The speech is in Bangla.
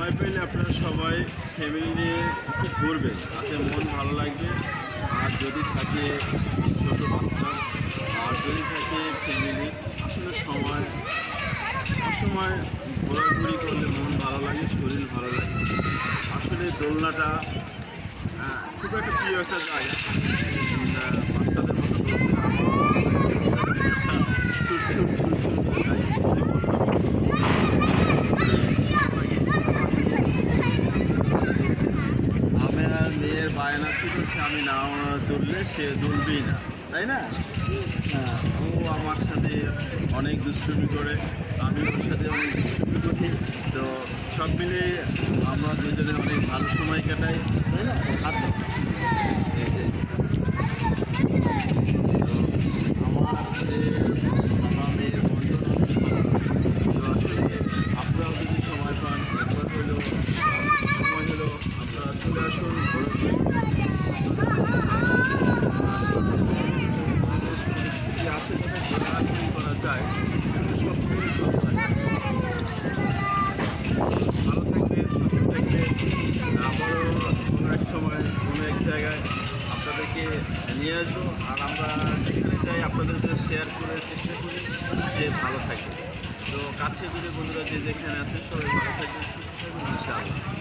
সময় পেলে আপনারা সবাই ফ্যামিলি নিয়ে একটু ঘুরবেন, তাতে মন ভালো লাগবে। আর যদি থাকে ছোটো বাচ্চা, আর যদি থাকে ফ্যামিলি, আসলে সময় ঘোরাঘুরি করলে মন ভালো লাগে, শরীর ভালো লাগে। আসলে দোলনাটা খুব একটা প্রিয় একটা জায়গা। বাচ্চাদের মতো দোলতে ছুট ছুট ছুট ছুট করে যাই। আমার মেয়ের বায়না ছিল সে আমি না তুললে সে দুলবেই না, তাই না? হ্যাঁ, ও আমার সাথে অনেক দুষ্টুমি করে, আমি ওর সাথে অনেক দুষ্টুমি করি। তো সব মিলে আমরা দুজনে অনেক ভালো সময় কাটাই, তাই না? হাত দাও। এই যে তো আমার যে বাবা মেয়ের বন্ধন অনেক ভালো। তো আসলে আপনারাও যদি সময় পান, একবার হলেও সময় হলো আপনারা চলে আসুন, ঘোরাঘুরি পরিস্থিতি আছে যেটা ঘোরাঘুরি করা যায়, সব থেকে ভালো থাকে। ভালো থাকবেন, সুস্থ থাকবেন। আবারও কোনো এক সময় কোনো এক জায়গায় আপনাদেরকে নিয়ে আসবো, আর আমরা যেখানে যাই আপনাদেরকে শেয়ার করে চেষ্টা করি যে ভালো থাকবে। তো কাছে দূরে বন্ধুরা যে যেখানে আছে সবাই ভালো থাকবেন, সুস্থ থাকবেন ইনশাআল্লাহ।